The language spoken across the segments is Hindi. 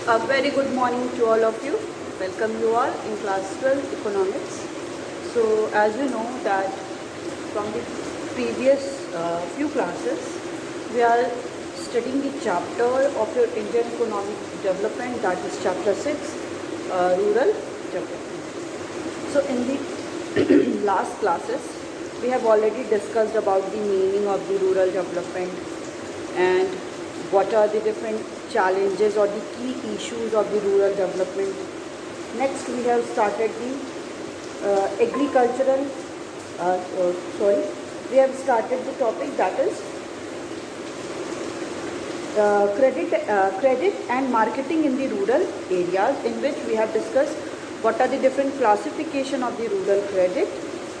A very good morning to all of you. Welcome you all in class 12 economics. So as you know that from the previous few classes we are studying the chapter of your Indian economic development, that is chapter 6, rural development. So in the last classes we have already discussed about the meaning of the rural development and what are the different challenges or the key issues of the rural development. Next we have started the we have started the topic, that is credit and marketing in the rural areas, in which we have discussed what are the different classification of the rural credit.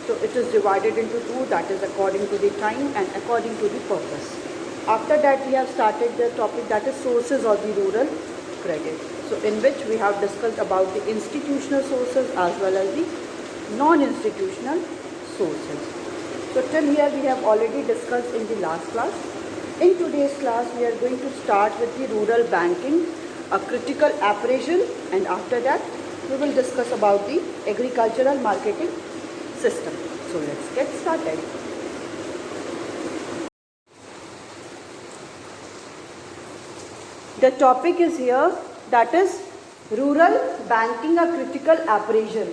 So it is divided into two, that is according to the time and according to the purpose. After that we have started the topic, that is sources of the rural credit. So in which we have discussed about the institutional sources as well as the non-institutional sources. So till here we have already discussed in the last class. In today's class we are going to start with the rural banking, a critical appraisal, and after that we will discuss about the agricultural marketing system. So let's get started. The topic is here, that is rural banking, a critical appraisal.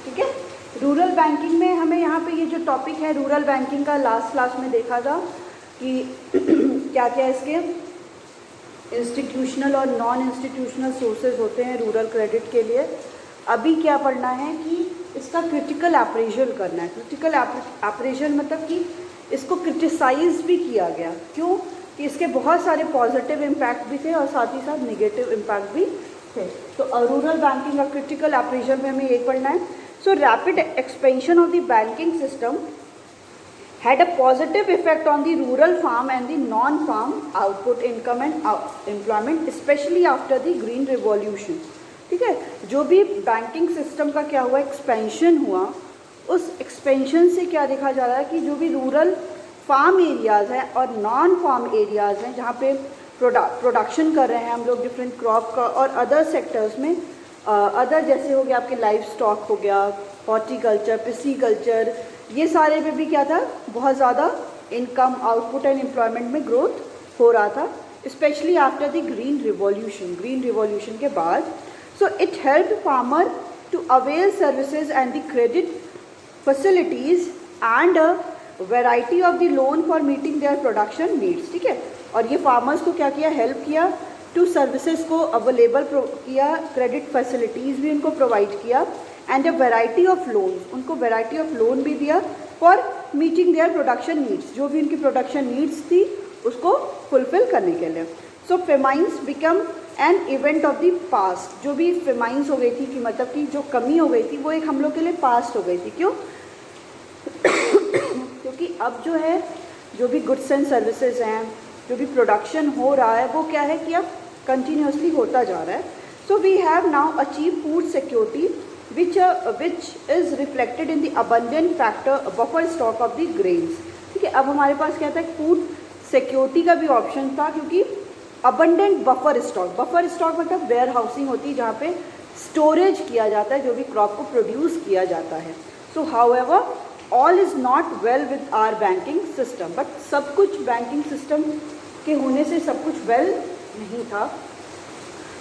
ठीक है, रूरल बैंकिंग में हमें यहाँ पे ये जो टॉपिक है रूरल बैंकिंग का, लास्ट क्लास में देखा था कि क्या क्या इसके इंस्टीट्यूशनल और नॉन इंस्टीट्यूशनल सोर्सेज होते हैं रूरल क्रेडिट के लिए. अभी क्या पढ़ना है कि इसका क्रिटिकल अप्रेजल करना है. क्रिटिकल अप्रेजल मतलब कि इसको क्रिटिसाइज भी किया गया. क्यों? कि इसके बहुत सारे पॉजिटिव इम्पैक्ट भी थे और साथ ही साथ निगेटिव इम्पैक्ट भी थे. तो रूरल बैंकिंग का क्रिटिकल अप्रेजल में हमें ये पढ़ना है. So rapid expansion of the banking system had a positive effect on the rural farm and the non-farm output, income and employment, especially after the green revolution. ठीक है, जो भी बैंकिंग सिस्टम का क्या हुआ, एक्सपेंशन हुआ, उस एक्सपेंशन से क्या देखा जा रहा है कि जो भी रूरल फार्म एरियाज़ हैं और नॉन फार्म एरियाज़ हैं जहाँ पे प्रोडक्शन कर रहे हैं हम लोग डिफरेंट क्रॉप का, और अदर सेक्टर्स में अदर जैसे हो गया आपके लाइफ स्टॉक हो गया, हॉर्टिकल्चर, पिसीकल्चर, ये सारे में भी क्या था, बहुत ज़्यादा इनकम, आउटपुट एंड एम्प्लॉयमेंट में ग्रोथ हो रहा था, specially after the green revolution के बाद. So it help farmer to avail services and the credit facilities and variety of the loan for meeting their production needs. ठीक है, और ये फार्मर्स को क्या किया, हेल्प किया, टू सर्विसेज को अवेलेबल किया, क्रेडिट फैसिलिटीज़ भी उनको प्रोवाइड किया, and a variety of loans, उनको वैरायटी ऑफ लोन भी दिया for meeting their production needs, जो भी उनकी प्रोडक्शन नीड्स थी उसको फुलफिल करने के लिए. So famines become an event of the past. जो भी फेमाइंस हो गई थी कि मतलब कि जो कमी हो गई थी वो एक हम लोग के लिए पास्ट हो गई थी. क्यों? क्योंकि अब जो है जो भी गुड्स एंड सर्विसेज हैं, जो भी प्रोडक्शन हो रहा है वो क्या है कि अब कंटिन्यूसली होता जा रहा है. So we have now achieve food security which is reflected in the abundant factor buffer stock of the grains. ठीक है, अब हमारे पास क्या था, फूड सिक्योरिटी का भी ऑप्शन था, क्योंकि अबंडेंट बफर स्टॉक मतलब वेयर हाउसिंग होती है जहाँ पे स्टोरेज किया जाता है जो भी क्रॉप को प्रोड्यूस किया जाता है. So however all is not well with our banking system, but सब कुछ बैंकिंग सिस्टम के होने से सब कुछ वेल नहीं था.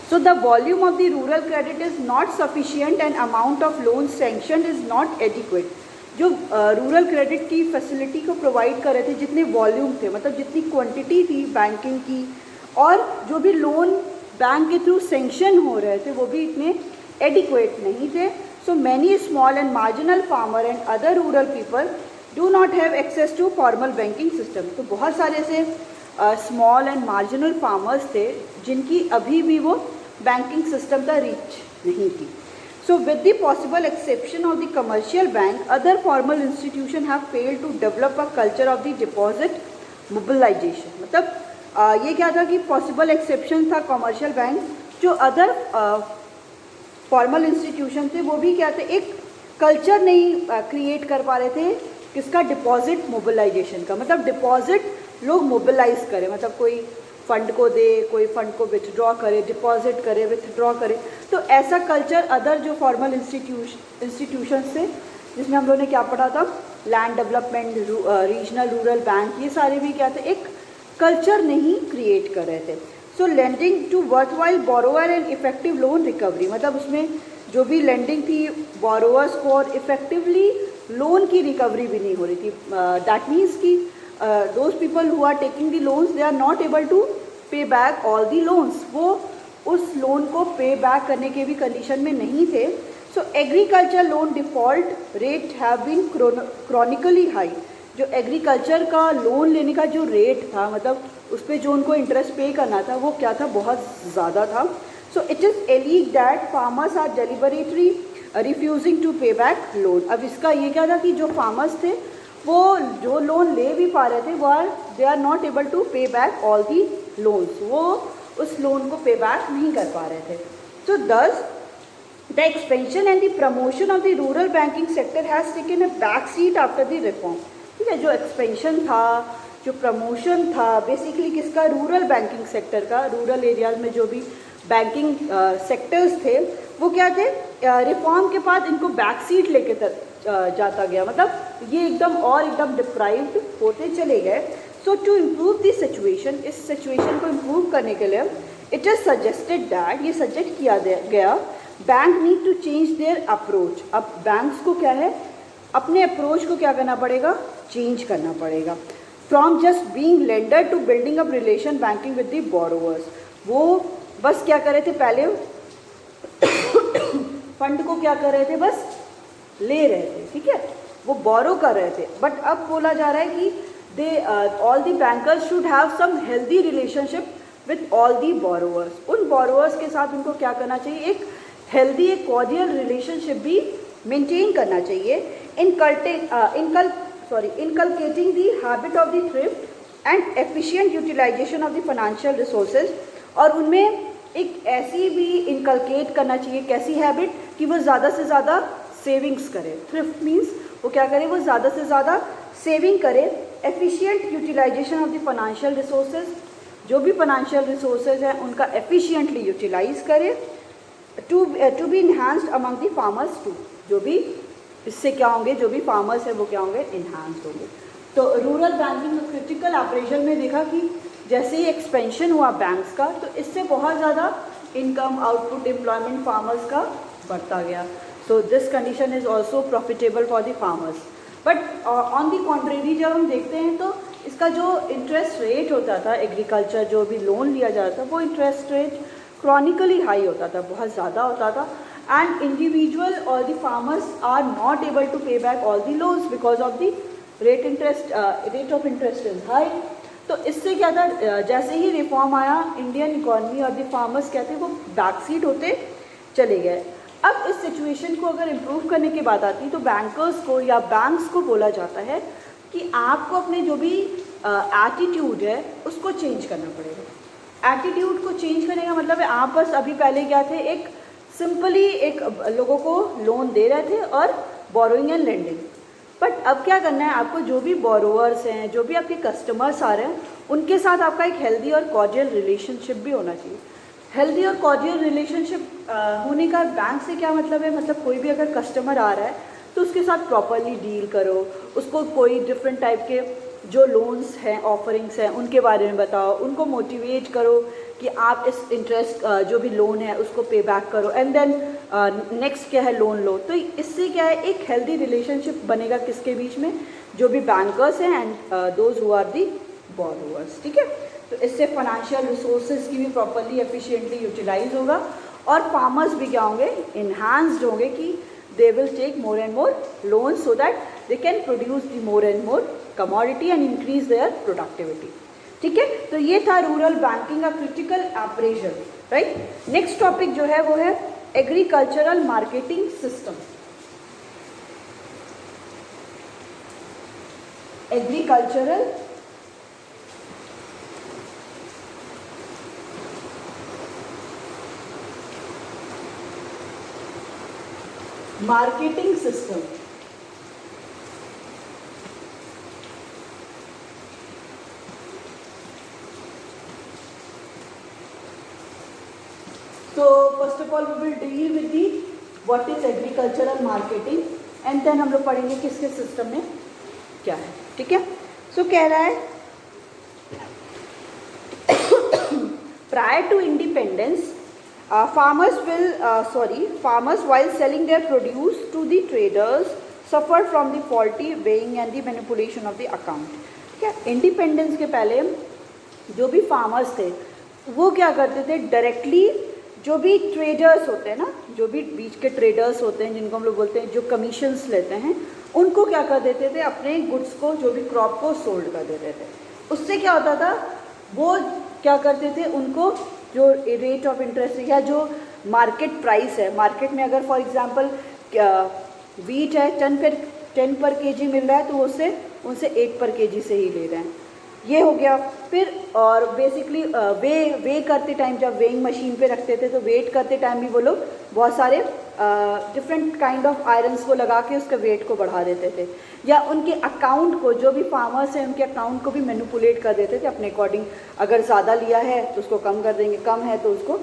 So the volume of the rural credit is not sufficient and amount of loan sanction is not adequate. जो रूरल क्रेडिट की फैसिलिटी को प्रोवाइड कर रहे थे, जितने वॉल्यूम थे, मतलब जितनी क्वांटिटी थी बैंकिंग की, और जो भी लोन बैंक के थ्रू सैंक्शन हो रहे थे वो भी इतने एडिक्वेट नहीं थे. So many small and marginal farmer and other rural people do not have access to formal banking system. तो बहुत सारे ऐसे स्मॉल एंड मार्जिनल फार्मर्स थे जिनकी अभी भी वो बैंकिंग सिस्टम का रीच नहीं थी. So with the possible exception of the commercial bank, other formal institutions have failed to develop a culture of the deposit mobilization. मतलब ये क्या था कि possible exception था कमर्शियल बैंक, जो अदर फॉर्मल इंस्टीट्यूशन थे वो भी क्या थे, एक कल्चर नहीं क्रिएट कर पा रहे थे किसका, डिपॉजिट मोबिलाइजेशन का। मतलब डिपॉजिट लोग मोबिलाइज करें, मतलब कोई फंड को दे, कोई फंड को विथड्रॉ करे, डिपॉजिट करे, विथड्रॉ करे। तो ऐसा कल्चर अदर जो फॉर्मल इंस्टीट्यूशन थे, जिसमें हम लोगों ने क्या पढ़ा था, land development, regional rural bank, ये सारे भी क्या थे, एक कल्चर नहीं क्रिएट कर रहे थे। So lending to worthwhile borrower and effective loan recovery, मतलब उसमें जो भी लेंडिंग थी बोरोवर्स को और इफेक्टिवली लोन की रिकवरी भी नहीं हो रही थी। दैट मीन्स कि those people who are taking the loans they are not able to pay back all the loans, वो उस लोन को पे बैक करने के भी कंडीशन में नहीं थे। So agriculture loan default rate have been chronically high, जो एग्रीकल्चर का लोन लेने का जो रेट था, मतलब उस पर जो उनको इंटरेस्ट पे करना था, वो क्या था, बहुत ज़्यादा था। सो इट इज़ एलीग that farmers are deliberately refusing to pay back loan. अब इसका ये क्या था कि जो फार्मर्स थे वो जो लोन ले भी पा रहे थे वो they are not able to pay back all the loans, वो उस लोन को पे बैक नहीं कर पा रहे थे। सो दस the expansion and the promotion of the rural banking sector has taken a back seat after the reform. ठीक है, जो एक्सपेंशन था, जो प्रमोशन था, बेसिकली किसका, रूरल बैंकिंग सेक्टर का। रूरल एरियाज में जो भी बैंकिंग सेक्टर्स थे वो क्या थे, रिफॉर्म के बाद इनको बैक सीट लेके जाता गया, मतलब ये एकदम डिप्राइव्ड होते चले गए। So to improve the situation, इस सिचुएशन को इम्प्रूव करने के लिए इट इज़ सजेस्टेड दैट, ये सजेस्ट किया गया, bank need to change their approach. अब बैंक्स को क्या है, अपने अप्रोच को क्या करना पड़ेगा, चेंज करना पड़ेगा। From just being lender to building up relation banking with the borrowers. वो बस क्या कर रहे थे, पहले फंड को क्या कर रहे थे, बस ले रहे थे, ठीक है, वो बोरो कर रहे थे। बट अब बोला जा रहा है कि they all the bankers should have some healthy relationship with all the borrowers. उन बोरोवर्स के साथ उनको क्या करना चाहिए, एक हेल्दी, एक कॉर्डियल रिलेशनशिप भी मेंटेन करना चाहिए। Inculcating the habit of the thrift and efficient utilisation of the financial resources, और उनमें एक ऐसी भी इनकलकेट करना चाहिए, कैसी हैबिट, कि वो ज़्यादा से ज़्यादा सेविंग्स करें। थ्रिफ्ट मीन्स वो क्या करें, वो ज़्यादा से ज़्यादा सेविंग करें। Efficient utilisation of the financial resources, जो भी फाइनेंशियल रिसोर्सेज हैं उनका एफिशिएंटली यूटिलाइज करें। To be enhanced among the farmers too, जो भी इससे क्या होंगे, जो भी फार्मर्स हैं वो क्या होंगे, इन्हांस्ड होंगे। तो रूरल बैंकिंग क्रिटिकल ऑपरेशन में देखा कि जैसे ही एक्सपेंशन हुआ बैंक्स का, तो इससे बहुत ज़्यादा इनकम, आउटपुट, एम्प्लॉयमेंट फार्मर्स का बढ़ता गया। So this condition is also profitable for the farmers. But on the contrary जब हम देखते हैं तो इसका जो इंटरेस्ट रेट होता था, एग्रीकल्चर जो भी लोन लिया जाता था, वो इंटरेस्ट रेट क्रॉनिकली हाई होता था, बहुत ज़्यादा होता था। एंड इंडिविजुअल और the farmers are not able to pay back all the loans because of the rate of interest is high. तो इससे क्या था, जैसे ही रिफॉर्म आया, इंडियन इकोनॉमी और द फार्मर्स क्या थे, वो बैकसीट होते चले गए। अब इस सिचुएशन को अगर इम्प्रूव करने की बात आती है तो बैंकर्स को या बैंक्स को बोला जाता है कि आपको अपने जो भी एटीट्यूड है उसको चेंज करना पड़ेगा। एटीट्यूड को चेंज करने का मतलब है, आप बस अभी पहले क्या थे, एक सिंपली एक लोगों को लोन दे रहे थे और बोरोइंग एंड लेंडिंग। बट अब क्या करना है, आपको जो भी बोरोवर्स हैं, जो भी आपके कस्टमर्स आ रहे हैं, उनके साथ आपका एक हेल्दी और कॉर्डियल रिलेशनशिप भी होना चाहिए। हेल्दी और कॉर्डियल रिलेशनशिप होने का बैंक से क्या मतलब है, मतलब कोई भी अगर कस्टमर आ रहा है तो उसके साथ प्रॉपरली डील करो, उसको कोई डिफरेंट टाइप के जो लोन्स हैं, ऑफरिंग्स हैं, उनके बारे में बताओ, उनको मोटिवेट करो कि आप इस इंटरेस्ट जो भी लोन है उसको पे बैक करो, एंड देन नेक्स्ट क्या है, लोन लो। तो इससे क्या है, एक हेल्दी रिलेशनशिप बनेगा किसके बीच में, जो भी बैंकर्स हैं and those who are the borrowers. ठीक है, तो इससे फाइनेंशियल रिसोर्सेज की भी प्रॉपरली एफिशिएंटली यूटिलाइज होगा और फार्मर्स भी क्या होंगे, इन्हांस्ड होंगे कि they will take more and more loan so that they can produce the more and more commodity and increase their productivity. ठीक है, तो ये था रूरल बैंकिंग का critical operation. Right, next topic जो है वो है agricultural marketing system. Agricultural marketing system. So first of all we will deal with the what is agricultural marketing and then हम लोग पढ़ेंगे किसके सिस्टम में क्या है, ठीक है। सो कह रहा है prior to independence farmers while selling their produce to the traders suffered from the faulty weighing and the manipulation of the account, ठीक है। इंडिपेंडेंस के पहले जो भी फार्मर्स थे वो क्या करते थे, डायरेक्टली जो भी ट्रेडर्स होते हैं ना, जो भी बीच के ट्रेडर्स होते हैं जिनको हम लोग बोलते हैं, जो कमीशंस लेते हैं, उनको क्या कर देते थे, अपने गुड्स को, जो भी क्रॉप को सोल्ड कर देते थे। उससे क्या होता था, वो क्या करते थे, उनको जो रेट ऑफ इंटरेस्ट या जो मार्केट प्राइस है, मार्केट में अगर फॉर एग्जांपल वीट है 10 पर केजी मिल रहा है तो उससे उनसे 8 पर केजी से ही ले रहे हैं, ये हो गया। फिर और बेसिकली वे करते टाइम जब वेइंग मशीन पे रखते थे तो वेट करते टाइम भी वो लोग बहुत सारे डिफरेंट काइंड ऑफ आयरन्स को लगा के उसका वेट को बढ़ा देते थे, या उनके अकाउंट को, जो भी फार्मर्स हैं उनके अकाउंट को भी मैनिपुलेट कर देते थे अपने अकॉर्डिंग। अगर ज़्यादा लिया है तो उसको कम कर देंगे, कम है तो उसको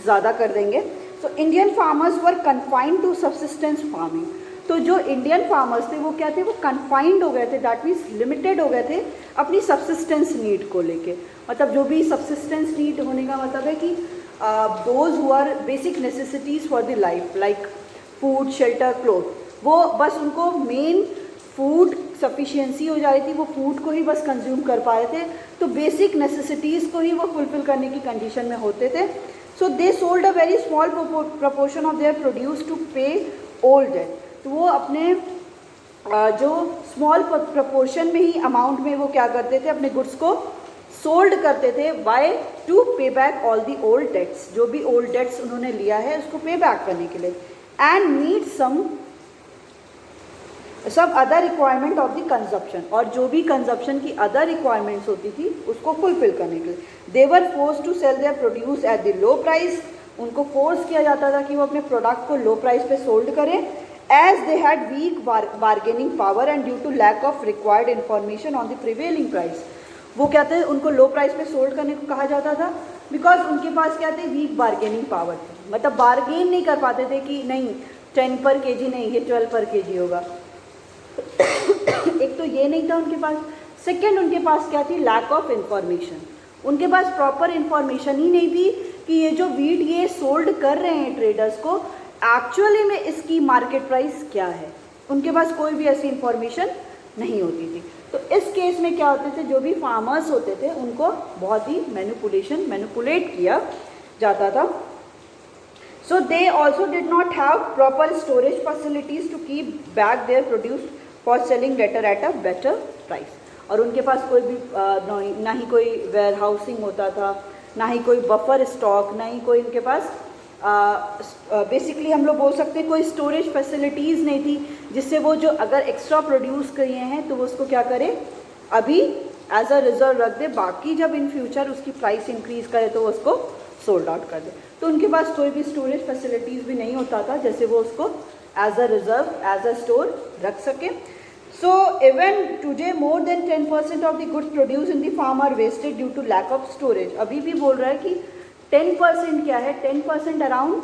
ज़्यादा कर देंगे। So Indian farmers were confined to subsistence farming. तो जो इंडियन फार्मर्स थे वो क्या थे, वो कन्फाइंड हो गए थे, दैट मीन्स लिमिटेड हो गए थे अपनी सब्सिस्टेंस नीड को लेके। मतलब जो भी सब्सिस्टेंस नीड होने का मतलब है कि those who are basic necessities for the life like food, shelter, cloth, वो बस उनको मेन फूड सफिशिएंसी हो जा रही थी, वो फूड को ही बस कंज्यूम कर पा रहे थे, तो बेसिक नेसेसिटीज़ को ही वो फुलफिल करने की कंडीशन में होते थे। So they sold a very small proportion of their produce to pay old debt. तो वो अपने जो स्मॉल प्रपोर्शन में ही अमाउंट में वो क्या करते थे, अपने गुड्स को सोल्ड करते थे, why to pay back all the old debts, जो भी ओल्ड डेट्स उन्होंने लिया है उसको पे बैक करने के लिए, and meet some other requirement of the consumption, और जो भी कंजप्शन की अदर रिक्वायरमेंट्स होती थी उसको फुलफिल करने के लिए। They were forced to sell their produce at the low price, उनको फोर्स किया जाता था कि वो अपने प्रोडक्ट को लो प्राइस पे सोल्ड करें, as they had weak bargaining power and due to lack of required information on the prevailing price। वो क्या थे, उनको लो प्राइस पे सोल्ड करने को कहा जाता था बिकॉज उनके पास क्या थे, वीक बार्गेनिंग पावर थी, मतलब बार्गेन नहीं कर पाते थे कि नहीं 10 पर केजी नहीं, ये 12 पर केजी होगा। एक तो ये नहीं था उनके पास, सेकेंड उनके पास क्या थी, लैक ऑफ इंफॉर्मेशन। उनके पास प्रॉपर इंफॉर्मेशन ही नहीं थी कि ये जो वीट ये सोल्ड कर रहे हैं ट्रेडर्स को, एक्चुअली में इसकी मार्केट प्राइस क्या है, उनके पास कोई भी ऐसी इंफॉर्मेशन नहीं होती थी। तो इस केस में क्या होते थे, जो भी फार्मर्स होते थे उनको बहुत ही मैनिपुलेट किया जाता था। So they also did not have proper storage facilities to keep back their produce for selling later at a better price. और उनके पास कोई भी ना ही कोई वेयर हाउसिंग होता था, ना ही कोई बफर स्टॉक, ना ही कोई उनके पास बेसिकली हम लोग बोल सकते हैं कोई स्टोरेज फैसिलिटीज़ नहीं थी, जिससे वो जो अगर एक्स्ट्रा प्रोड्यूस किए हैं तो वो उसको क्या करें, अभी एज अ रिजर्व रख दे, बाकी जब इन फ्यूचर उसकी प्राइस इंक्रीज़ करे तो वो उसको सोल्ड आउट कर दे। तो उनके पास कोई भी स्टोरेज फैसिलिटीज़ भी नहीं होता था जैसे वो उसको as a reserve, as a store रख सके। So even today more than 10% of the goods produce in the farm are wasted due to lack of storage. अभी भी बोल रहा है कि 10% क्या है, 10% अराउंड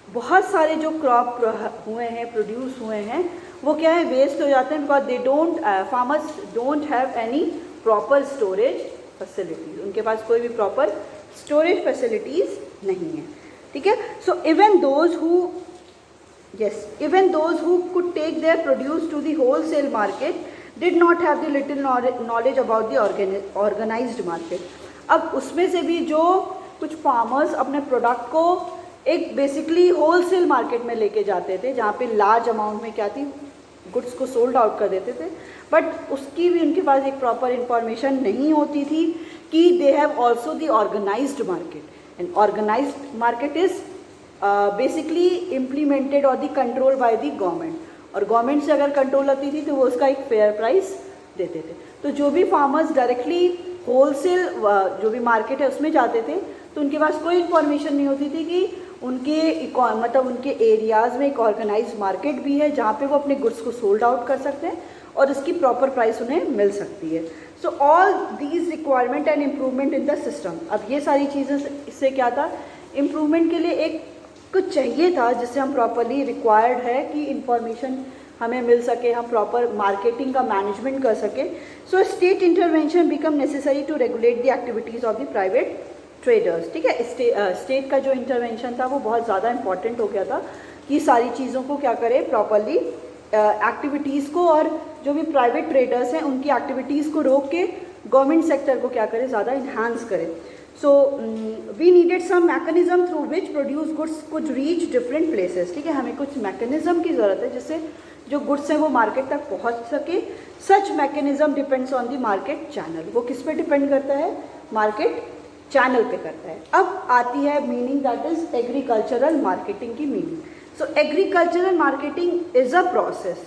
बहुत सारे जो क्रॉप हुए हैं, प्रोड्यूस हुए हैं, वो क्या है, वेस्ट हो जाते हैं because they don't, farmers don't have any proper storage facilities. उनके पास कोई भी प्रॉपर स्टोरेज फैसिलिटीज़ नहीं है, ठीक है। So even those who could take their produce to the wholesale market did not have the little knowledge about the organised market. अब उसमें से भी जो कुछ फार्मर्स अपने प्रोडक्ट को एक बेसिकली होलसेल मार्केट में लेके जाते थे, जहाँ पे लार्ज अमाउंट में क्या थी, गुड्स को सोल्ड आउट कर देते थे, बट उसकी भी उनके पास एक प्रॉपर इंफॉर्मेशन नहीं होती थी कि they have also the organised market, and organised market is basically implemented और the control by the government, और गवर्नमेंट से अगर कंट्रोल होती थी तो वो उसका एक फेयर प्राइस देते थे। तो जो भी फार्मर्स डायरेक्टली होलसेल जो भी मार्केट है उसमें जाते थे तो उनके पास कोई इन्फॉर्मेशन नहीं होती थी कि उनके मतलब उनके एरियाज़ में एक ऑर्गेनाइज्ड मार्केट भी है जहाँ पे वो अपने गुड्स को सोल्ड आउट कर सकते हैं और इसकी प्रॉपर प्राइस उन्हें मिल सकती है। So all these requirement and improvement in the system. अब ये सारी चीज़ें इससे क्या था, इम्प्रूवमेंट के लिए एक कुछ चाहिए था जिससे हम प्रॉपरली रिक्वायर्ड है कि इंफॉर्मेशन हमें मिल सके, हम प्रॉपर मार्केटिंग का मैनेजमेंट कर सके। So state intervention become necessary to regulate the activities of the private traders. ठीक है, स्टेट का जो इंटरवेंशन था वो बहुत ज़्यादा इंपॉर्टेंट हो गया था कि सारी चीज़ों को क्या करे, प्रॉपरली एक्टिविटीज़ को और जो भी प्राइवेट ट्रेडर्स हैं उनकी एक्टिविटीज़ को रोक के गवर्नमेंट सेक्टर को क्या करे, ज़्यादा इन्हांस करे। So we needed some mechanism through which produce goods could reach different places. ठीक है, हमें कुछ मैकेनिज्म की ज़रूरत है जिससे जो गुड्स हैं वो मार्केट तक पहुंच सके। Such mechanism depends on the market channel. वो किस पे डिपेंड करता है, मार्केट चैनल पे करता है। अब आती है meaning, that is agricultural marketing की meaning. So agricultural marketing is a process.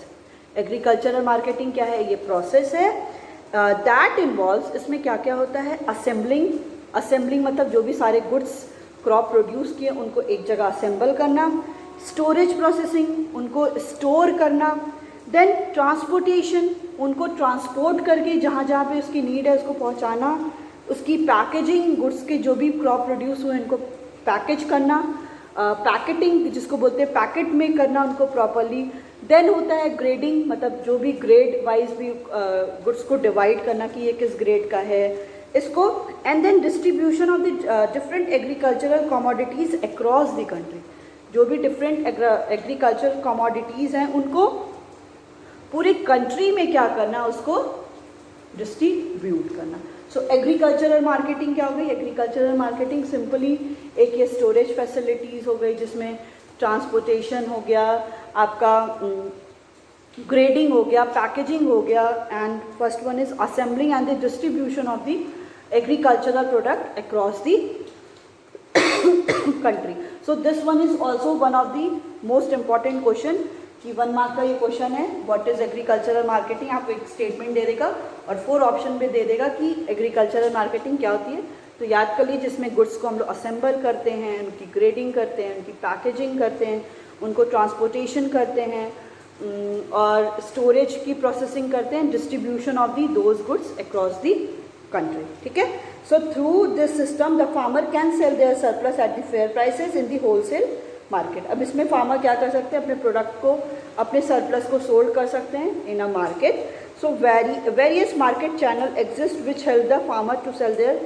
Agricultural marketing क्या है, ये प्रोसेस है दैट इन्वॉल्व्स, इसमें क्या क्या होता है, असेंबलिंग मतलब जो भी सारे गुड्स क्रॉप प्रोड्यूस किए उनको एक जगह असेंबल करना, स्टोरेज प्रोसेसिंग उनको स्टोर करना, देन ट्रांसपोर्टेशन उनको ट्रांसपोर्ट करके जहाँ जहाँ पे उसकी नीड है उसको पहुँचाना, उसकी पैकेजिंग गुड्स के जो भी क्रॉप प्रोड्यूस हुए उनको पैकेज करना, पैकेटिंग जिसको बोलते हैं पैकेट में करना उनको प्रॉपरली, देन होता है ग्रेडिंग मतलब जो भी ग्रेड वाइज भी गुड्स को डिवाइड करना कि ये किस ग्रेड का है इसको, and then distribution of the different agricultural commodities across the country. जो भी डिफरेंट एग्रीकल्चरल कमोडिटीज़ हैं उनको पूरे कंट्री में क्या करना, उसको डिस्ट्रीब्यूट करना। सो एग्रीकल्चरल मार्केटिंग क्या हो गई, एग्रीकल्चरल मार्केटिंग सिंपली एक ये स्टोरेज फैसिलिटीज़ हो गई जिसमें ट्रांसपोर्टेशन हो गया, आपका ग्रेडिंग हो गया, पैकेजिंग हो गया, and first one is assembling and the distribution of the agricultural product across the country. So this one is also one of the most important question कि 1 मार्क का ये क्वेश्चन है, व्हाट इज एग्रीकल्चरल मार्केटिंग। आपको एक स्टेटमेंट दे देगा और 4 ऑप्शन पे दे देगा कि एग्रीकल्चरल मार्केटिंग क्या होती है। तो याद कर लीजिए, जिसमें गुड्स को हम लोग असेंबल करते हैं, उनकी ग्रेडिंग करते हैं, उनकी पैकेजिंग करते हैं, उनको ट्रांसपोर्टेशन करते हैं और स्टोरेज की प्रोसेसिंग करते हैं, distribution of the those goods across the country. ठीक है, so through this system the farmer can sell their surplus at the fair prices in the wholesale market. अब इसमें फार्मर क्या कर सकते हैं, अपने प्रोडक्ट को, अपने सरप्लस को सोल्ड कर सकते हैं in a market. So various market channel exist which help the farmer to sell their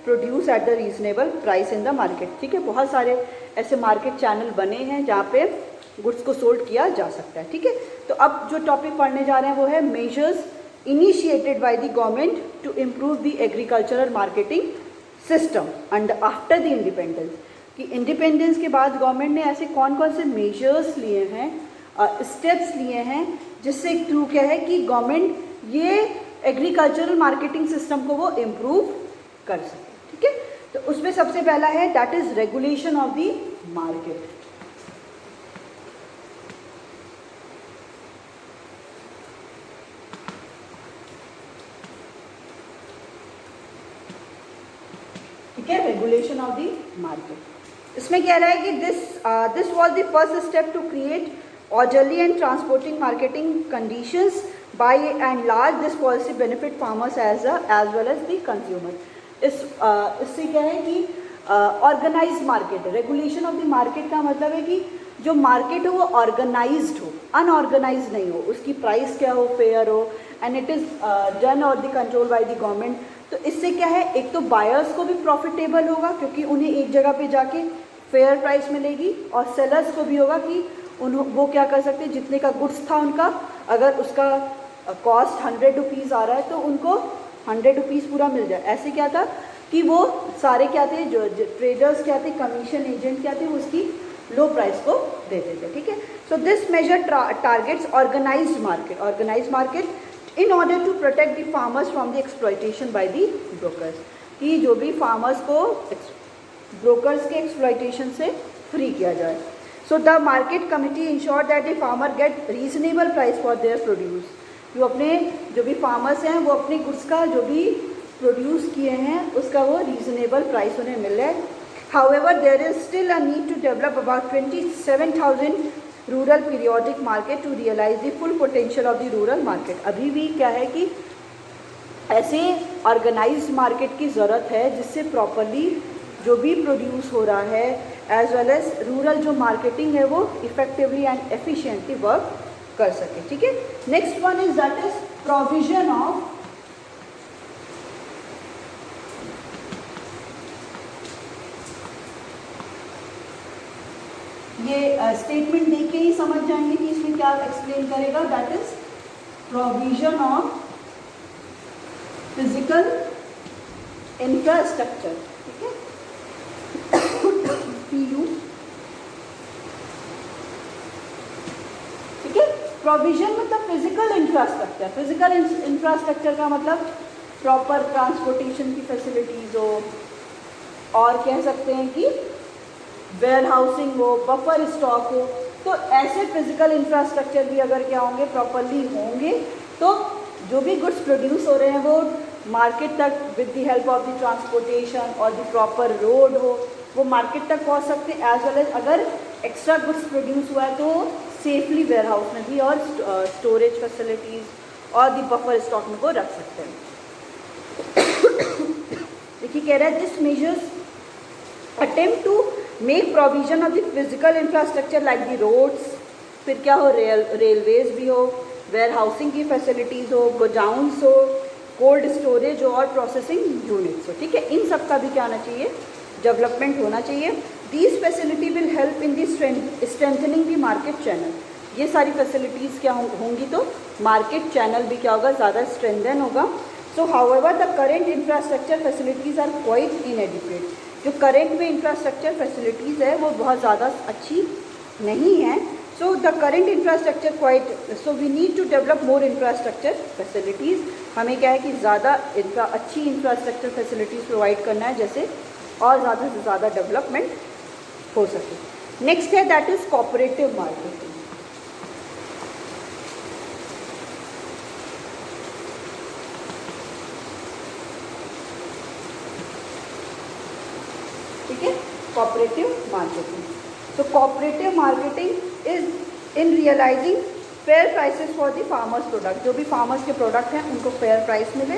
produce at the reasonable price in the market. ठीक है, बहुत सारे ऐसे मार्केट चैनल बने हैं जहाँ पे गुड्स को सोल्ड किया जा सकता है। ठीक है, तो अब जो टॉपिक पढ़ने जा रहे हैं वो है measures initiated by the government to improve the agricultural marketing system and after the independence. कि इंडिपेंडेंस के बाद गवर्नमेंट ने ऐसे कौन कौन से मेजर्स लिए हैं, स्टेप्स लिए हैं जिससे थ्रू क्या है कि गवर्नमेंट ये एग्रीकल्चरल मार्केटिंग सिस्टम को वो इम्प्रूव कर सके। ठीक है, तो उसमें सबसे पहला है that is regulation of the market. ठीक है, रेगुलेशन ऑफ द मार्केट। इसमें कह रहा है कि this was the first step to create orderly and transporting marketing conditions by and large this policy benefit farmers as well as the consumer. इससे क्या है कि organised market, regulation of the market का मतलब है कि जो मार्केट हो वो ऑर्गेनाइज्ड हो, अनऑर्गेनाइज्ड नहीं हो, उसकी प्राइस क्या हो, फेयर हो, एंड इट इज़ डन और the control by the government. तो इससे क्या है, एक तो बायर्स को भी प्रॉफिटेबल होगा क्योंकि उन्हें एक जगह पे जाके फेयर प्राइस मिलेगी, और सेलर्स को भी होगा कि वो क्या कर सकते हैं, जितने का गुड्स था उनका, अगर उसका कॉस्ट 100 रुपीज़ आ रहा है तो उनको 100 रुपीज़ पूरा मिल जाए। ऐसे क्या था कि वो सारे क्या थे, जो ट्रेडर्स क्या थे, कमीशन एजेंट क्या थे, वो उसकी लो प्राइस को देते थे। ठीक है, so this major targets organised market in order to protect the farmers from the exploitation by the brokers। कि जो भी फार्मर्स को ब्रोकर्स के एक्सप्लॉइटेशन से फ्री किया जाए। So the market committee ensure that the farmer get reasonable price for their produce. जो अपने जो भी फार्मर्स हैं वो अपने गुड्स का जो भी प्रोड्यूस किए हैं उसका वो रीजनेबल प्राइस उन्हें मिल रहा है। However there is still a need to develop about 27,000 rural periodic market to realise the full potential of the rural market. अभी भी क्या है कि ऐसे ऑर्गेनाइज्ड मार्केट की ज़रूरत है जिससे प्रॉपरली जो भी प्रोड्यूस हो रहा है एज वेल एज रूरल जो मार्केटिंग है वो इफेक्टिवली एंड एफिशिएंटली वर्क कर सके। ठीक है, next one is that is provision of ये स्टेटमेंट देख के ही समझ जाएंगे कि इसमें क्या एक्सप्लेन करेगा। That is provision of physical infrastructure. ठीक है, PU। ठीक है, प्रोविजन मतलब फिजिकल इंफ्रास्ट्रक्चर। फिजिकल इंफ्रास्ट्रक्चर का मतलब प्रॉपर ट्रांसपोर्टेशन की फैसिलिटीज हो, और कह सकते हैं कि वेयर हाउसिंग हो, बफर स्टॉक हो। तो ऐसे फिजिकल इंफ्रास्ट्रक्चर भी अगर क्या होंगे, प्रॉपरली होंगे, तो जो भी गुड्स प्रोड्यूस हो रहे हैं वो मार्केट तक with the help of the transportation और द प्रॉपर रोड हो, वो मार्केट तक पहुंच सकते हैं। एज वेल एज अगर एक्स्ट्रा गुड्स प्रोड्यूस हुआ है तो सेफली वेयर हाउस में भी और स्टोरेज फैसिलिटीज़ और द बफर स्टॉक में वो रख सकते हैं। देखिए कह रहा है this measures attempt to make provision of the physical infrastructure like the roads, फिर क्या हो, रेलवेज भी हो, वेयर हाउसिंग की फैसिलिटीज़ हो, गोडाउन्स हो, कोल्ड स्टोरेज हो और प्रोसेसिंग यूनिट्स हो। ठीक है, इन सब का भी क्या होना चाहिए, डेवलपमेंट होना चाहिए। These facility will help in the strengthening the market channel. ये सारी फैसिलिटीज़ क्या होंगी तो मार्केट चैनल भी क्या होगा, ज़्यादा स्ट्रेंथन होगा। So however the current infrastructure facilities are quite inadequate. जो करेंट में इंफ्रास्ट्रक्चर फैसिलिटीज़ है वो बहुत ज़्यादा अच्छी नहीं है। So the current infrastructure quite, so we need to develop more infrastructure facilities. हमें क्या है कि ज़्यादा अच्छी इंफ्रास्ट्रक्चर फैसिलिटीज़ प्रोवाइड करना है जैसे और ज़्यादा से ज़्यादा डेवलपमेंट हो सके। नेक्स्ट है दैट इज़ कोऑपरेटिव मार्केटिंग। ठीक है, कोऑपरेटिव मार्केटिंग। तो cooperative marketing is in realizing fair prices for the farmers product. जो भी फार्मर्स के प्रोडक्ट हैं उनको फेयर प्राइस मिले।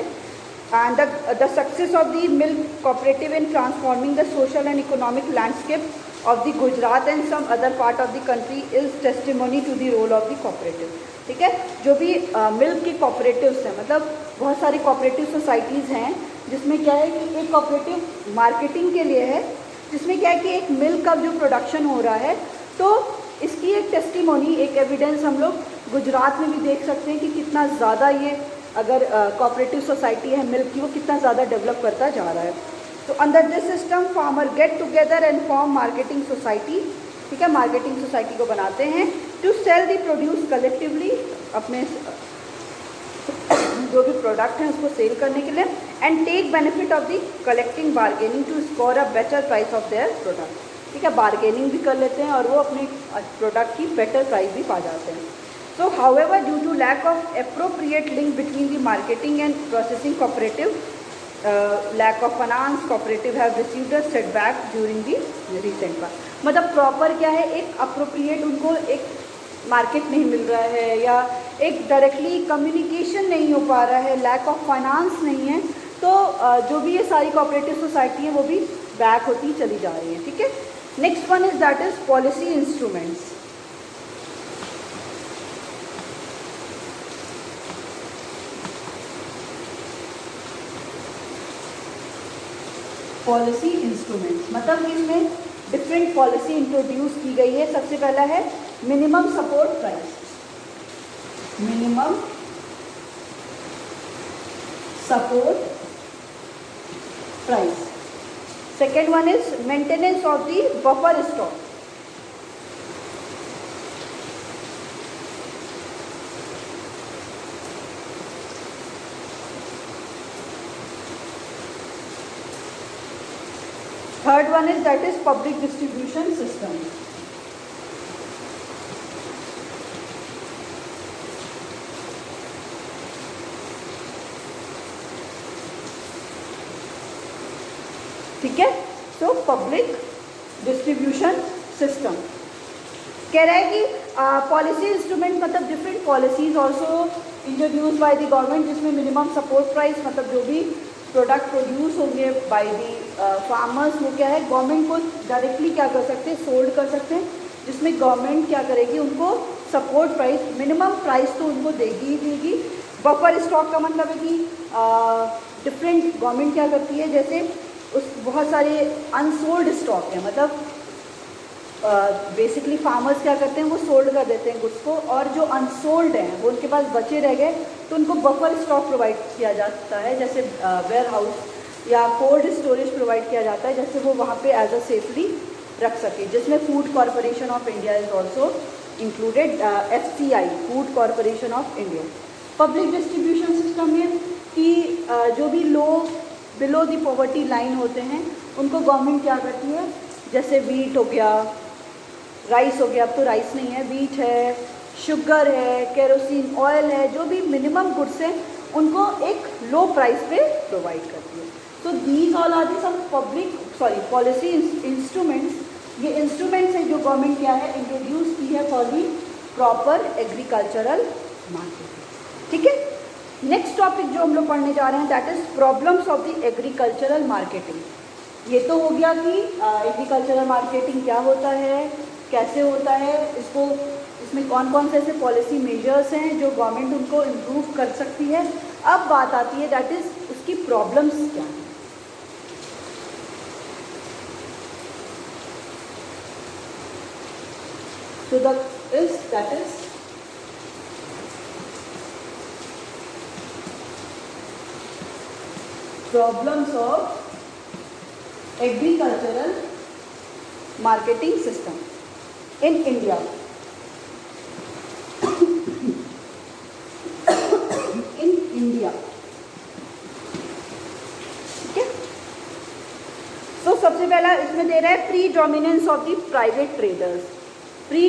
And the success of the milk cooperative in transforming the social and economic landscape of the Gujarat and some other part of the country is testimony to the role of the cooperative. ठीक है, जो भी मिल्क के कोऑपरेटिव्स हैं, मतलब बहुत सारी कोऑपरेटिव सोसाइटीज़ हैं जिसमें क्या है कि एक कोऑपरेटिव मार्केटिंग के लिए है, जिसमें क्या है कि एक मिल्क का जो प्रोडक्शन हो रहा है तो इसकी एक टेस्टिमोनी, एक एविडेंस हम लोग गुजरात में भी देख सकते हैं कि कितना ज़्यादा ये अगर कोऑपरेटिव सोसाइटी है मिल्क की, वो कितना ज़्यादा डेवलप करता जा रहा है। तो under this system farmer get together and form marketing society. ठीक है, मार्केटिंग सोसाइटी को बनाते हैं to sell the produce collectively, अपने जो भी प्रोडक्ट हैं उसको सेल करने के लिए, and take benefit of the collecting bargaining to score a better price of their product. ठीक है, बार्गेनिंग भी कर लेते हैं और वो अपने प्रोडक्ट की बेटर प्राइस भी पा जाते हैं। So however due to lack of appropriate link between the marketing and processing cooperative, lack of finance, cooperative have received a setback during the recent past. मतलब प्रॉपर क्या है, एक अप्रोप्रिएट उनको एक मार्केट नहीं मिल रहा है या एक डायरेक्टली कम्युनिकेशन नहीं हो पा रहा है, लैक ऑफ फाइनेंस नहीं है, तो जो भी ये सारी कोऑपरेटिव सोसाइटी है वो भी बैक होती चली जा रही है। ठीक है, next one is that is policy instruments. Policy instruments मतलब इसमें डिफरेंट पॉलिसी इंट्रोड्यूस की गई है। सबसे पहला है minimum support price, minimum support price. Second one is maintenance of the buffer stock. Third one is that is public distribution system. ठीक है, सो पब्लिक डिस्ट्रीब्यूशन सिस्टम कह रहा है कि पॉलिसी इंस्ट्रूमेंट मतलब different policies also introduce by the government, जिसमें मिनिमम सपोर्ट प्राइस मतलब जो भी प्रोडक्ट प्रोड्यूस होंगे बाय दी फार्मर्स, वो क्या है गवर्नमेंट को डायरेक्टली क्या कर सकते हैं, सोल्ड कर सकते हैं, जिसमें गवर्नमेंट क्या करेगी, उनको सपोर्ट प्राइस मिनिमम प्राइस तो उनको देगी ही देगी। बफर स्टॉक का मतलब है कि डिफरेंट गवर्नमेंट क्या करती है, जैसे उस बहुत सारे अनसोल्ड स्टॉक हैं, मतलब बेसिकली फार्मर्स क्या करते हैं वो सोल्ड कर देते हैं गुड्स को, और जो अनसोल्ड हैं वो उनके पास बचे रह गए तो उनको बफर स्टॉक प्रोवाइड किया जाता है, जैसे वेयर हाउस या कोल्ड स्टोरेज प्रोवाइड किया जाता है, जैसे वो वहाँ पे एज अ सेफली रख सके, जिसमें food corporation of India is also included, FCI food corporation of India. Public distribution system में कि जो भी लोग बिलो द पॉवर्टी लाइन होते हैं उनको गवर्नमेंट क्या करती है, जैसे वीट हो गया, राइस हो गया, अब तो राइस नहीं है, वीट है, शुगर है, केरोसिन ऑयल है, जो भी मिनिमम गुड्स हैं उनको एक लो प्राइस पे प्रोवाइड करती है। तो these all are the some policy instruments, ये इंस्ट्रूमेंट्स हैं जो गवर्नमेंट क्या है इंट्रोड्यूस की है for the proper agricultural marketing. ठीक है, नेक्स्ट टॉपिक जो हम लोग पढ़ने जा रहे हैं that is problems of the agricultural marketing. ये तो हो गया कि एग्रीकल्चरल मार्केटिंग क्या होता है, कैसे होता है, इसमें कौन कौन से ऐसे पॉलिसी मेजर्स हैं जो गवर्नमेंट उनको इम्प्रूव कर सकती है। अब बात आती है दैट इज उसकी प्रॉब्लम्स क्या हैं। So that is problems of agricultural marketing system in India. in India. ठीक है, तो सबसे पहला इसमें दे रहा है pre dominance of the private traders. Pre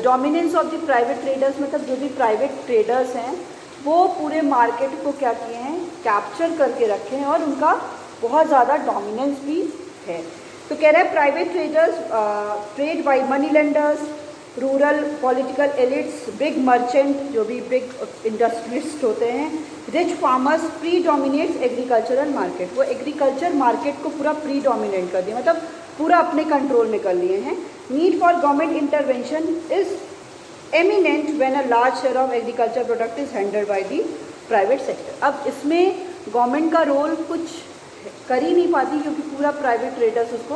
dominance of the private traders मतलब जो भी प्राइवेट ट्रेडर्स हैं वो पूरे मार्केट को क्या किए हैं, कैप्चर करके रखे हैं और उनका बहुत ज़्यादा डोमिनेंस भी है। तो कह रहा है private traders trade by money lenders, rural political elites, big merchant जो भी बिग इंडस्ट्रियलिस्ट होते हैं, rich farmers pre dominates agricultural market. वो एग्रीकल्चर मार्केट को पूरा प्री डोमिनेट कर दिया, मतलब पूरा अपने कंट्रोल में कर लिए हैं। Need for government intervention is eminent when a large share of agriculture product is handled by the private sector. अब इसमें गवर्नमेंट का रोल कुछ कर ही नहीं पाती क्योंकि पूरा प्राइवेट ट्रेडर्स उसको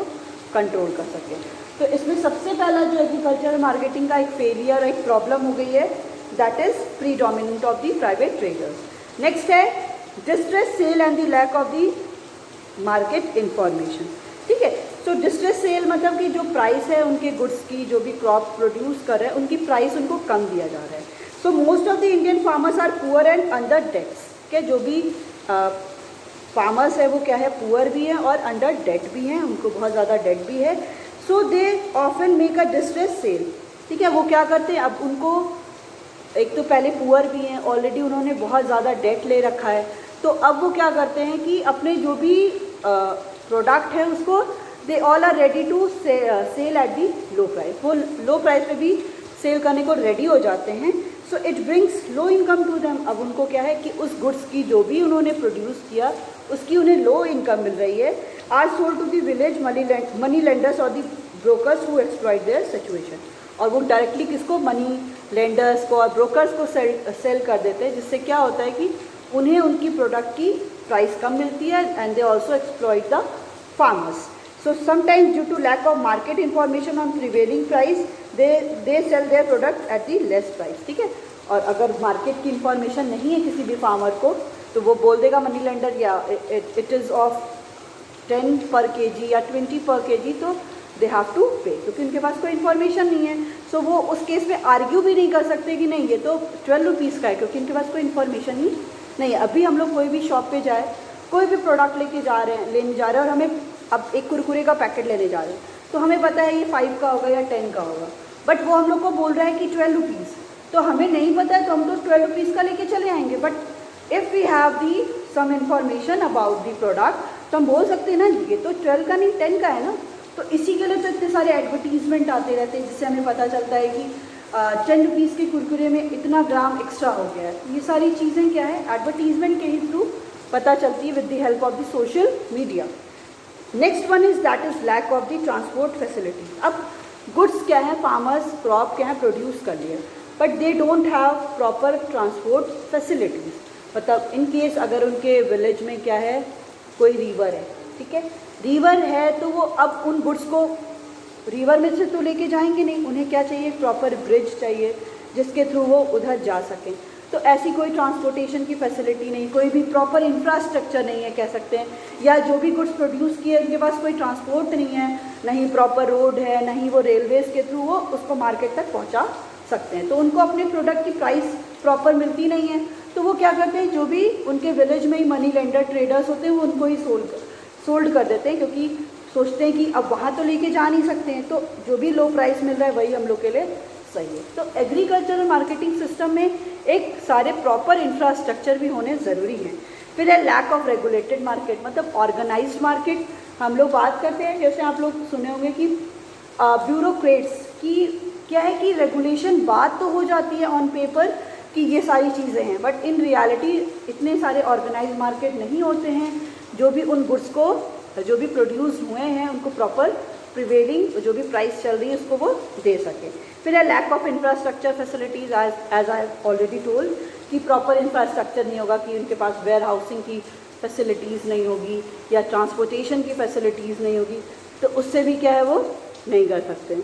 कंट्रोल कर सके। तो इसमें सबसे पहला जो एग्रीकल्चर मार्केटिंग का एक फेलियर, एक प्रॉब्लम हो गई है that is predominant of the private traders. Next है distress sale and the lack of the market information. ठीक है, तो डिस्ट्रेस सेल मतलब कि जो प्राइस है उनके गुड्स की, जो भी क्रॉप प्रोड्यूस कर रहे हैं उनकी प्राइस उनको कम दिया जा रहा है। So most of the Indian farmers are poor and under debts. क्या जो भी फार्मर्स है वो क्या है, पुअर भी हैं और अंडर डेट भी हैं, उनको बहुत ज़्यादा डेट भी है। So they often make a distress sale. ठीक है, वो क्या करते हैं, अब उनको एक तो पहले पुअर भी हैं, ऑलरेडी उन्होंने बहुत ज़्यादा डेट ले रखा है, तो अब वो क्या करते हैं कि अपने जो भी प्रोडक्ट है उसको they all are ready to sell at the low price. वो लो प्राइस पे भी सेल करने को रेडी हो जाते हैं। So it brings low income to them. अब उनको क्या है कि उस गुड्स की जो भी उन्होंने प्रोड्यूस किया उसकी उन्हें लो इनकम मिल रही है। Are sold to the village money lenders और the brokers who exploit their situation. और वो डायरेक्टली किसको, मनी लेंडर्स को और ब्रोकर्स को सेल कर देते हैं, जिससे क्या होता है कि उन्हें उनकी प्रोडक्ट की प्राइस कम मिलती है and they also exploit the farmers. So sometimes due to lack of market information on prevailing price, they sell their product at the less price। ठीक है, और अगर मार्केट की इंफॉर्मेशन नहीं है किसी भी फार्मर को तो वो बोल देगा मनी लेंडर या इट इज़ ऑफ 10 पर kg या 20 पर kg, तो दे हैव टू पे, क्योंकि उनके पास कोई इन्फॉर्मेशन नहीं है। सो वो उस केस में आर्ग्यू भी नहीं कर सकते कि नहीं ये तो 12 रुपीज़ का है, क्योंकि उनके पास कोई इन्फॉर्मेशन ही नहीं है। अभी हम लोग कोई भी शॉप पे जाए, कोई भी प्रोडक्ट लेने जा रहे हैं और हमें अब एक कुरकुरे का पैकेट लेने जा रहे हैं तो हमें पता है ये 5 का होगा या 10 का होगा, बट वो हम लोग को बोल रहा है कि 12 रुपीज़, तो हमें नहीं पता है तो हम तो 12 रुपीज़ का लेके चले आएंगे। But if we have the some information about the product तो हम बोल सकते हैं ना ये तो 12 का नहीं 10 का है ना। तो इसी के लिए तो इतने सारे एडवर्टीजमेंट आते रहते हैं जिससे हमें पता चलता है कि 10 रुपीज़ के कुरकुरे में इतना ग्राम एक्स्ट्रा हो गया है। ये सारी चीज़ें क्या है, एडवर्टीजमेंट के ही थ्रू पता चलती है with the help of the social media. Next one is that is lack of the transport facilities. अब गुड्स क्या है, फार्मर्स क्रॉप क्या है प्रोड्यूस कर लिए, but they don't have proper transport facilities. मतलब इन केस अगर उनके विलेज में क्या है, कोई रिवर है, ठीक है, रिवर है तो वो अब उन गुड्स को रिवर में से तो लेके जाएंगे नहीं, उन्हें क्या चाहिए, प्रॉपर ब्रिज चाहिए जिसके थ्रू वो उधर जा सकें। तो ऐसी कोई ट्रांसपोर्टेशन की फैसिलिटी नहीं, कोई भी प्रॉपर इंफ्रास्ट्रक्चर नहीं है कह सकते हैं, या जो भी गुड्स प्रोड्यूस किए उनके पास कोई ट्रांसपोर्ट नहीं है, नहीं प्रॉपर रोड है, नहीं वो रेलवेज़ के थ्रू वो उसको मार्केट तक पहुंचा सकते हैं। तो उनको अपने प्रोडक्ट की प्राइस प्रॉपर मिलती नहीं है, तो वो क्या करते हैं, जो भी उनके विलेज में ही मनी लेंडर ट्रेडर्स होते हैं वो उनको ही सोल्ड कर देते हैं, क्योंकि सोचते हैं कि अब वहाँ तो लेके जा नहीं सकते हैं, तो जो भी लो प्राइस मिल रहा है वही हम लोग के लिए सही है। तो एग्रीकल्चरल मार्केटिंग सिस्टम में एक सारे प्रॉपर इंफ्रास्ट्रक्चर भी होने ज़रूरी हैं। फिर है लैक ऑफ रेगुलेटेड मार्केट, मतलब ऑर्गेनाइज्ड मार्केट हम लोग बात करते हैं, जैसे आप लोग सुने होंगे कि ब्यूरोक्रेट्स की क्या है कि रेगुलेशन बात तो हो जाती है ऑन पेपर कि ये सारी चीज़ें हैं, बट इन रियलिटी इतने सारे ऑर्गेनाइज मार्केट नहीं होते हैं जो भी उन गुड्स को जो भी प्रोड्यूस हुए हैं उनको प्रॉपर प्रिवेलिंग जो भी प्राइस चल रही है उसको वो दे सके। फिर है lack of infrastructure facilities, as I already told कि प्रॉपर इंफ्रास्ट्रक्चर नहीं होगा, कि उनके पास वेयर हाउसिंग की फैसिलिटीज़ नहीं होगी या ट्रांसपोर्टेशन की फैसिलिटीज़ नहीं होगी, तो उससे भी क्या है वो नहीं कर सकते,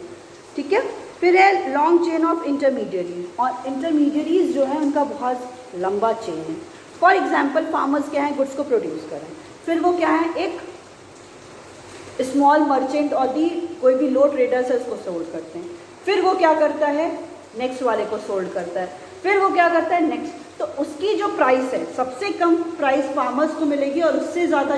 ठीक है। फिर है लॉन्ग चेन ऑफ इंटरमीडियरीज, और इंटरमीडियरीज जो है उनका बहुत लंबा चेन है। फॉर एग्जांपल फार्मर्स क्या है, गुड्स को प्रोड्यूस करें, फिर वो क्या है एक स्मॉल मर्चेंट और दी कोई भी लो ट्रेडर्स है उसको सोल्ड करते हैं, फिर वो क्या करता है नेक्स्ट वाले को सोल्ड करता है, फिर वो क्या करता है नेक्स्ट, तो उसकी जो प्राइस है सबसे कम प्राइस फार्मर्स को मिलेगी और उससे ज़्यादा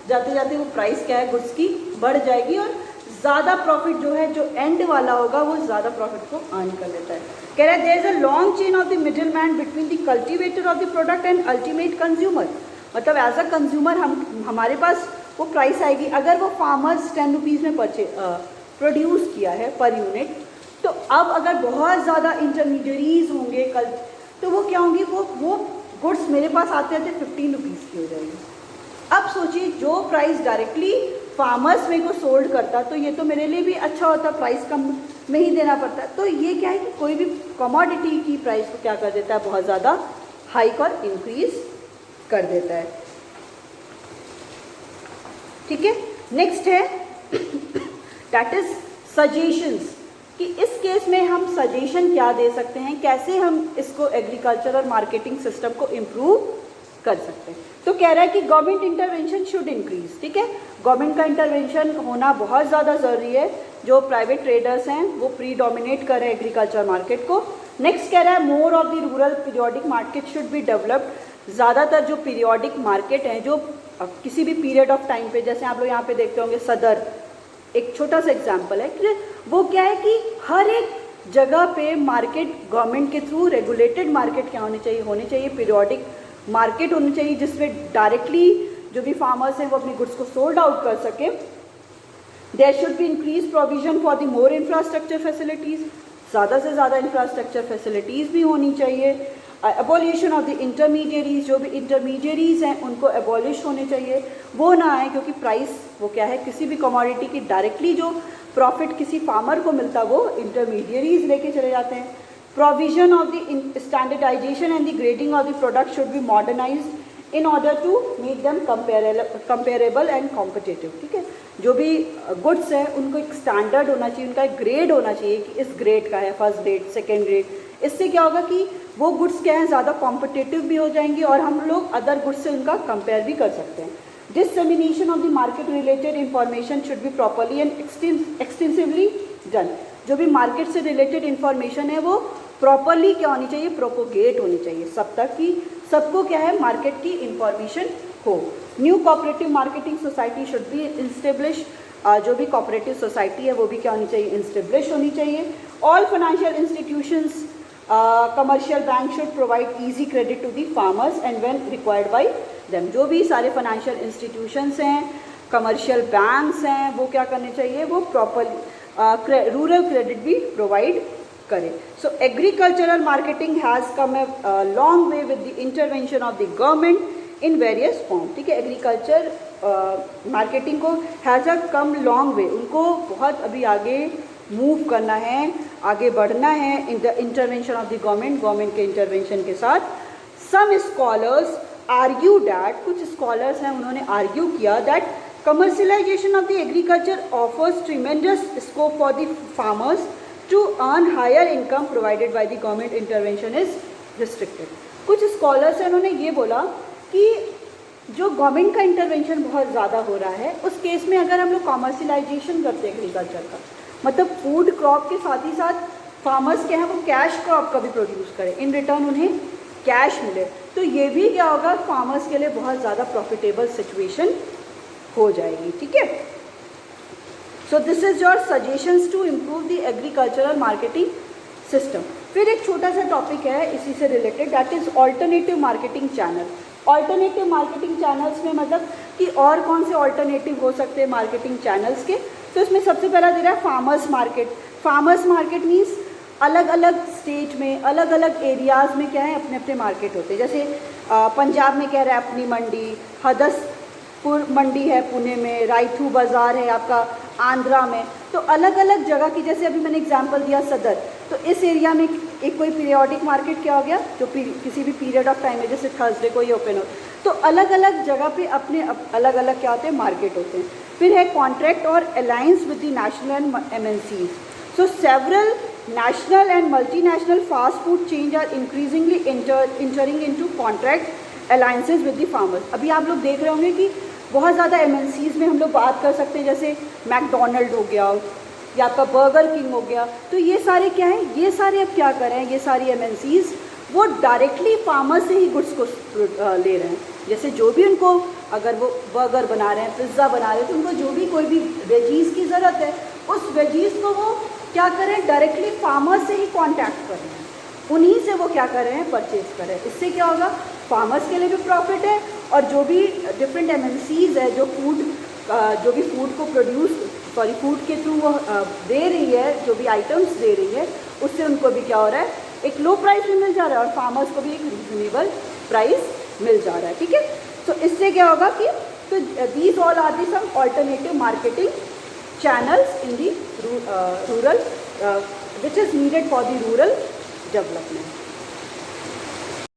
जाते जाते वो प्राइस क्या है गुड्स की बढ़ जाएगी, और ज़्यादा प्रॉफिट जो है जो एंड वाला होगा वो ज़्यादा प्रॉफिट को अर्न कर लेता है। कह रहा है there is a long chain of the middle man between the cultivator of the product and ultimate consumer. मतलब एज अ कंज्यूमर हमारे पास वो प्राइस आएगी, अगर वो फार्मर्स 10 रुपीज़ में प्रोड्यूस किया है पर यूनिट, तो अब अगर बहुत ज़्यादा इंटरमीडियरीज होंगे कल, तो वो क्या होंगी, वो गुड्स मेरे पास आते आते 15 रुपीज़ की हो जाएगी। अब सोचिए जो प्राइस डायरेक्टली फार्मर्स मेरे को सोल्ड करता तो ये तो मेरे लिए भी अच्छा होता, प्राइस कम में ही देना पड़ता। तो ये क्या है कि कोई भी कमोडिटी की प्राइस को क्या कर देता है, बहुत ज़्यादा हाइक और इंक्रीज कर देता है, ठीक है। नेक्स्ट है दैट इज सजेशंस, कि इस केस में हम सजेशन क्या दे सकते हैं, कैसे हम इसको एग्रीकल्चरल मार्केटिंग सिस्टम को इम्प्रूव कर सकते हैं। तो कह रहा है कि गवर्नमेंट इंटरवेंशन शुड इंक्रीज, ठीक है, गवर्नमेंट का इंटरवेंशन होना बहुत ज़्यादा ज़रूरी है। जो प्राइवेट ट्रेडर्स हैं वो प्रीडोमिनेट कर रहे हैं एग्रीकल्चर मार्केट को। नेक्स्ट कह रहा है more of the rural periodic market should be developed. ज़्यादातर जो पीरियोडिक मार्केट हैं जो किसी भी पीरियड ऑफ टाइम पे, जैसे आप लोग यहाँ पे देखते होंगे सदर एक छोटा सा एग्जाम्पल है, कि वो क्या है कि हर एक जगह पे मार्केट गवर्नमेंट के थ्रू रेगुलेटेड मार्केट क्या होनी चाहिए पीरियोडिक मार्केट होनी चाहिए, जिसमें डायरेक्टली जो भी फार्मर्स हैं वो अपने गुड्स को सोल्ड आउट कर सके। There should be increase provision for the more infrastructure facilities, ज़्यादा से ज़्यादा इंफ्रास्ट्रक्चर फैसिलिटीज़ भी होनी चाहिए। एबॉलिशन ऑफ द इंटरमीडियरीज, जो भी इंटरमीडियरीज हैं उनको एबॉलिश होने चाहिए, वो ना आए, क्योंकि प्राइस वो क्या है किसी भी कमोडिटी की डायरेक्टली जो प्रॉफिट किसी फार्मर को मिलता वो इंटरमीडियरीज लेके चले जाते हैं। Provision of the standardization and the grading of the product should be modernized in order to make them comparable and competitive, ठीक है। जो भी गुड्स हैं उनको एक स्टैंडर्ड होना चाहिए, उनका एक ग्रेड होना चाहिए कि इस ग्रेड का है, फर्स्ट ग्रेड, सेकेंड ग्रेड। इससे क्या होगा कि वो गुड्स क्या हैं ज़्यादा कॉम्पिटिटिव भी हो जाएंगी और हम लोग अदर गुड्स से उनका कंपेयर भी कर सकते हैं। डिससेमिनेशन of the market related information should be properly and extensively done. जो भी मार्केट से रिलेटेड इंफॉर्मेशन है वो प्रॉपरली क्या होनी चाहिए, प्रोपोगेट होनी चाहिए सब तक, कि सबको क्या है मार्केट की इंफॉर्मेशन हो। New cooperative marketing society should be establish, जो भी कोऑपरेटिव सोसाइटी है वो भी क्या होनी चाहिए, इस्टेब्लिश होनी चाहिए। All financial institutions, commercial bank should provide easy credit to the farmers and when required by them. जो भी सारे फाइनेंशियल इंस्टीट्यूशंस हैं, कमर्शियल बैंक्स हैं, वो क्या करने चाहिए, वो प्रॉपर रूरल क्रेडिट भी प्रोवाइड करें। So agricultural marketing has come a long way with the intervention of the government in various form. ठीक है, एग्रीकल्चर मार्केटिंग को has a come long way, उनको बहुत अभी आगे मूव करना है, आगे बढ़ना है in the intervention of the government के इंटरवेंशन के साथ। सम स्कॉलर्स आर्ग्यू दैट, कुछ स्कॉलर्स हैं उन्होंने आर्ग्यू किया that commercialization of the agriculture offers tremendous scope for the farmers to earn higher income provided by the government intervention is restricted. कुछ स्कॉलर्स हैं उन्होंने ये बोला कि जो गवर्नमेंट का इंटरवेंशन बहुत ज़्यादा हो रहा है, उस केस में अगर हम लोग कॉमर्शियलाइजेशन करते हैं एग्रीकल्चर का, मतलब फूड क्रॉप के साथ ही साथ फार्मर्स के हैं वो कैश क्रॉप का भी प्रोड्यूस करें, इन रिटर्न उन्हें कैश मिले, तो ये भी क्या होगा, फार्मर्स के लिए बहुत ज़्यादा प्रॉफिटेबल सिचुएशन हो जाएगी। ठीक है, so this is your suggestions to improve the agricultural marketing system. फिर एक छोटा सा टॉपिक है इसी से related, that is alternative marketing channel. Alternative marketing channels में मतलब कि और कौन से ऑल्टरनेटिव हो सकते हैं मार्केटिंग चैनल्स के, तो इसमें सबसे पहला दे रहा है farmers market. Farmers market means अलग अलग स्टेट में, अलग अलग एरियाज़ में क्या है, अपने अपने मार्केट होते हैं। जैसे पंजाब में कह रहा है अपनी मंडी, हदसपुर मंडी है पुणे में, रायथू बाज़ार है आपका आंध्रा में, तो अलग अलग जगह की, जैसे अभी मैंने एग्जांपल दिया सदर, तो इस एरिया में एक कोई पीरियोडिक मार्केट क्या हो गया, जो किसी भी पीरियड ऑफ टाइम में, जैसे थर्सडे को ही ओपन हो, तो अलग अलग जगह पे अपने अलग अलग क्या होते हैं, मार्केट होते हैं। फिर है कॉन्ट्रैक्ट और alliance with the national and MNCs। So several national and multinational fast food chains are increasingly entering into contract alliances with the farmers। अभी आप लोग देख रहे होंगे कि बहुत ज़्यादा MNCs में हम लोग बात कर सकते हैं, जैसे मैकडोनल्ड हो गया या आपका बर्गर किंग हो गया, तो ये सारे क्या हैं, ये सारे अब क्या कर रहे हैं, ये सारी MNCs वो डायरेक्टली फार्मर से ही गुड्स को ले रहे हैं। जैसे जो भी उनको, अगर वो बर्गर बना रहे हैं, पिज़्ज़ा बना रहे हैं, तो उनको जो भी कोई भी वेजीज़ की ज़रूरत है, उस वेजीज़ को वो क्या करें, डायरेक्टली फार्मर से ही कांटेक्ट कर रहे हैं, उन्हीं से वो क्या कर रहे हैं, परचेज कर रहे हैं। इससे क्या होगा, फार्मर्स के लिए भी प्रॉफिट है, और जो भी डिफरेंट MNCs है जो भी फूड को फूड के थ्रू वो दे रही है, जो भी आइटम्स दे रही है, उससे उनको भी क्या हो रहा है, एक लो प्राइस में मिल जा रहा है, और फार्मर्स को भी एक रीजनेबल प्राइस मिल जा रहा है। ठीक है, तो इससे क्या होगा कि तो these all are the some alternative marketing channels in the rural which is needed for the rural development।